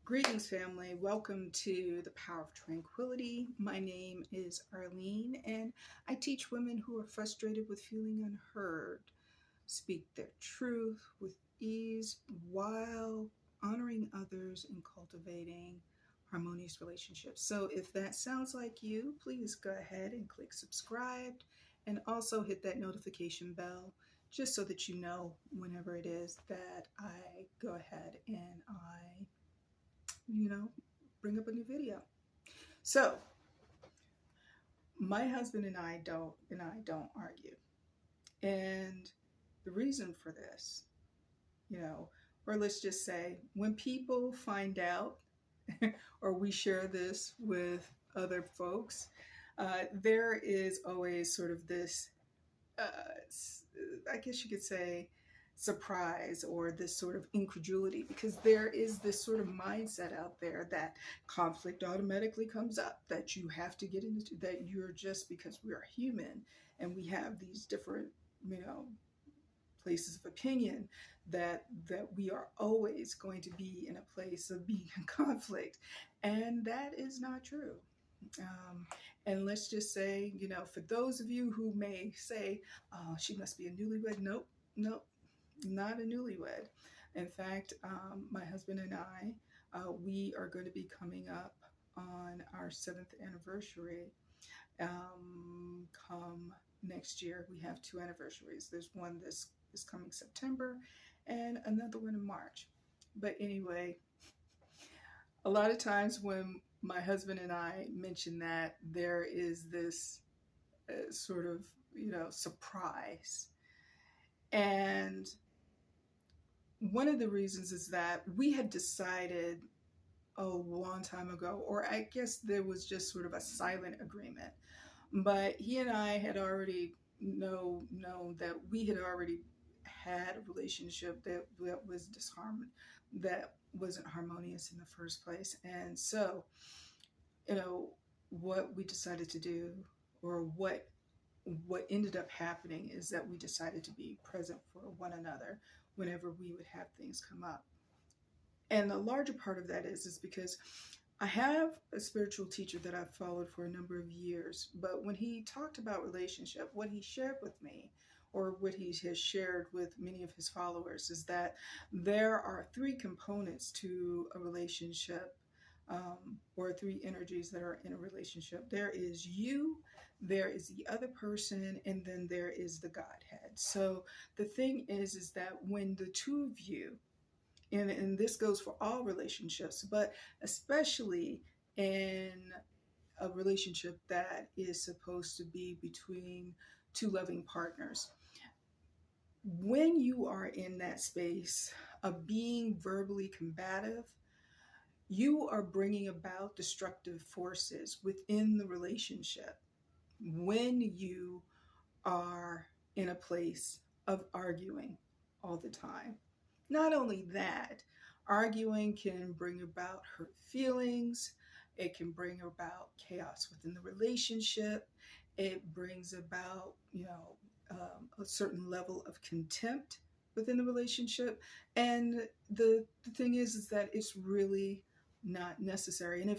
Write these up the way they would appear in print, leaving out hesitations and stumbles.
Greetings, family. Welcome to the Power of Tranquility. My name is Arlene, and I teach women who are frustrated with feeling unheard speak their truth with ease while honoring others and cultivating harmonious relationships. So, if that sounds like you, please go ahead and click subscribe and also hit that notification bell just so that you know whenever it is that I go ahead and I bring up a new video. So my husband and I don't argue. And the reason for this, or let's just say when people find out or we share this with other folks, there is always sort of this, I guess you could say, surprise or this sort of incredulity, because there is this sort of mindset out there that conflict automatically comes up, that you have to get into, that you're just, because we are human and we have these different places of opinion, that we are always going to be in a place of being in conflict, and that is not true. And let's just say, for those of you who may say, oh, she must be a newlywed. Nope, not a newlywed. In fact, my husband and I, we are going to be coming up on our 7th anniversary come next year. We have 2 anniversaries. There's one this coming September and another one in March. But anyway, a lot of times when my husband and I mention that, there is this sort of, surprise. And one of the reasons is that we had decided a long time ago, or I guess there was just sort of a silent agreement, but he and I had already known that we had already had a relationship that was disharmonious, that wasn't harmonious in the first place. And so, what we decided to do, or what ended up happening, is that we decided to be present for one another whenever we would have things come up. And the larger part of that is because I have a spiritual teacher that I've followed for a number of years, but when he talked about relationship, what he shared with me, or what he has shared with many of his followers, is that there are 3 components to a relationship, or 3 energies that are in a relationship. There is you, there is the other person, and then there is the Godhead. So the thing is that when the 2 of you, and this goes for all relationships, but especially in a relationship that is supposed to be between 2 loving partners, when you are in that space of being verbally combative, you are bringing about destructive forces within the relationship when you are in a place of arguing all the time. Not only that, arguing can bring about hurt feelings. It can bring about chaos within the relationship. It brings about, a certain level of contempt within the relationship. And the thing is that it's really not necessary. And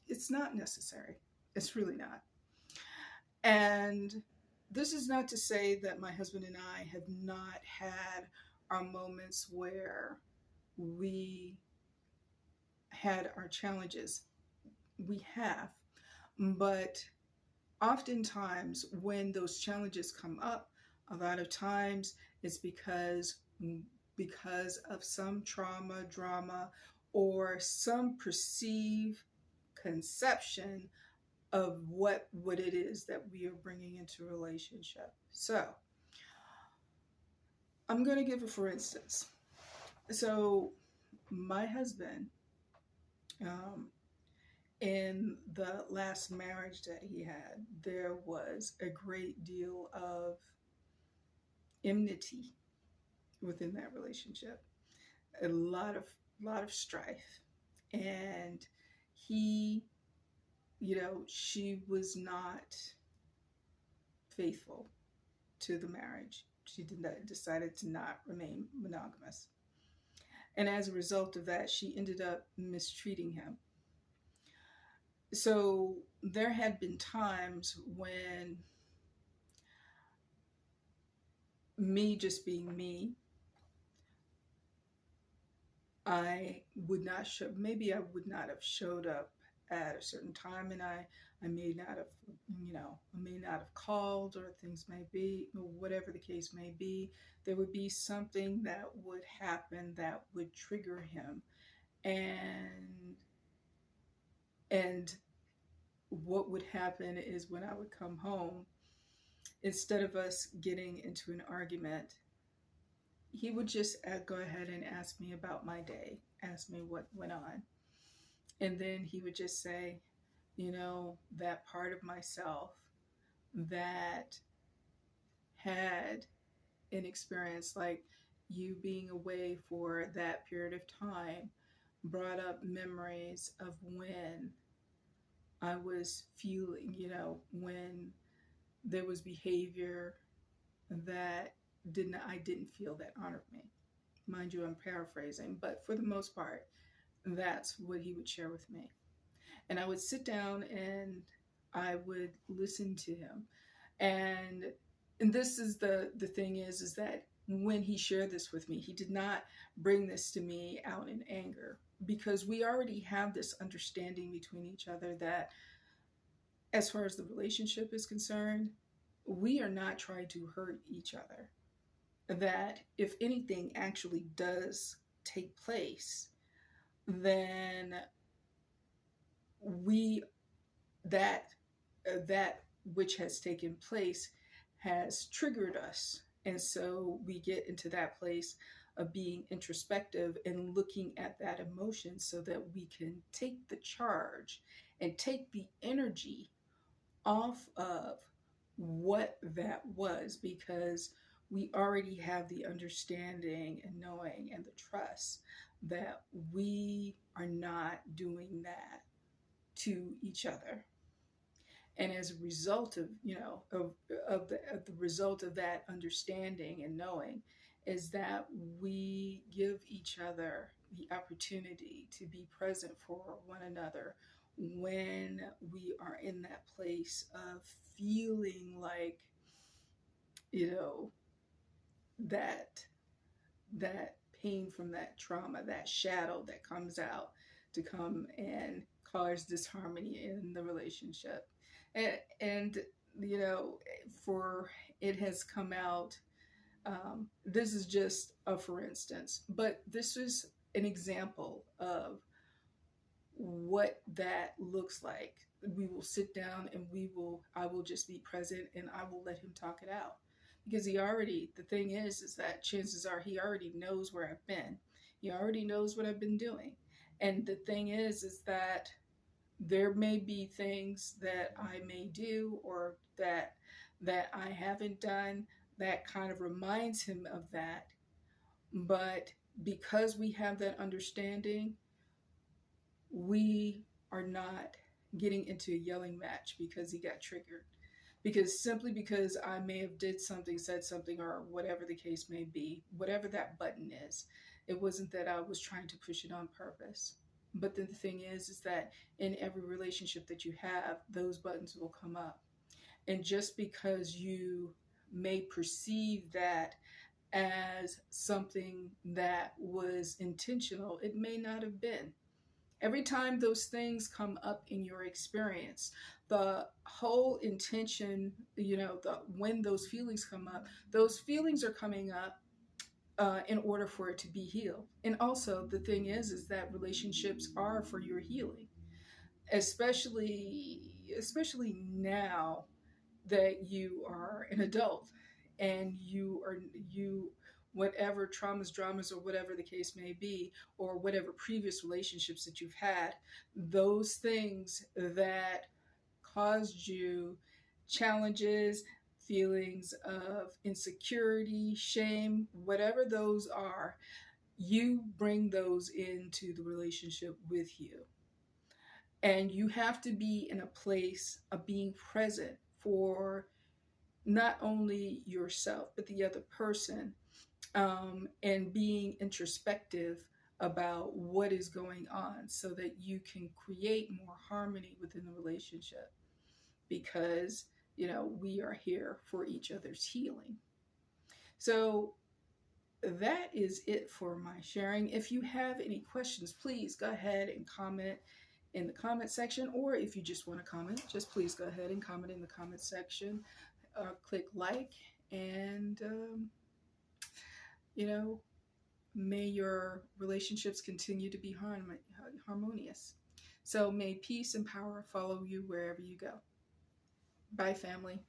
it's not necessary, it's really not. And this is not to say that my husband and I have not had our moments where we had our challenges. We have. But oftentimes when those challenges come up, a lot of times it's because of some trauma, drama, or some perceived conception of what it is that we are bringing into a relationship. So I'm going to give it for instance. So my husband, in the last marriage that he had, there was a great deal of enmity within that relationship, a lot of strife, and he, she was not faithful to the marriage. She decided to not remain monogamous. And as a result of that, she ended up mistreating him. So there had been times when me just being me, I would not show, maybe I would not have showed up at a certain time, and I may not have, I may not have called, or things may be, or whatever the case may be. There would be something that would happen that would trigger him. And, and what would happen is when I would come home, instead of us getting into an argument, he would just go ahead and ask me about my day, ask me what went on. And then he would just say, that part of myself that had an experience like you being away for that period of time brought up memories of when I was feeling, when there was behavior that I didn't feel that honored me. Mind you, I'm paraphrasing, but for the most part, that's what he would share with me. And I would sit down and I would listen to him. And this is the thing is that when he shared this with me, he did not bring this to me out in anger, because we already have this understanding between each other that as far as the relationship is concerned, we are not trying to hurt each other. That if anything actually does take place, then we that which has taken place has triggered us, and so we get into that place of being introspective and looking at that emotion so that we can take the charge and take the energy off of what that was, because we already have the understanding and knowing and the trust that we are not doing that to each other. And as a result of, the result of that understanding and knowing is that we give each other the opportunity to be present for one another when we are in that place of feeling like, that that pain from that trauma, that shadow that comes out to come and cause disharmony in the relationship. And for it has come out, this is just a for instance, but this is an example of what that looks like. We will sit down and I will just be present and I will let him talk it out, because the thing is that chances are he already knows where I've been. He already knows what I've been doing. And the thing is that there may be things that I may do or that I haven't done that kind of reminds him of that. But because we have that understanding, we are not getting into a yelling match because he got triggered. Because simply because I may have did something, said something, or whatever the case may be, whatever that button is, it wasn't that I was trying to push it on purpose. But then the thing is that in every relationship that you have, those buttons will come up. And just because you may perceive that as something that was intentional, it may not have been. Every time those things come up in your experience, the whole intention, when those feelings come up, those feelings are coming up in order for it to be healed. And also the thing is that relationships are for your healing, especially now that you are an adult and you whatever traumas, dramas, or whatever the case may be, or whatever previous relationships that you've had, those things that caused you challenges, feelings of insecurity, shame, whatever those are, you bring those into the relationship with you. And you have to be in a place of being present for not only yourself, but the other person, and being introspective about what is going on so that you can create more harmony within the relationship, because we are here for each other's healing. So that is it for my sharing. If you have any questions, please go ahead and comment in the comment section, or if you just want to comment, just please go ahead and comment in the comment section. Click like, and may your relationships continue to be harmonious. So may peace and power follow you wherever you go. Bye, family.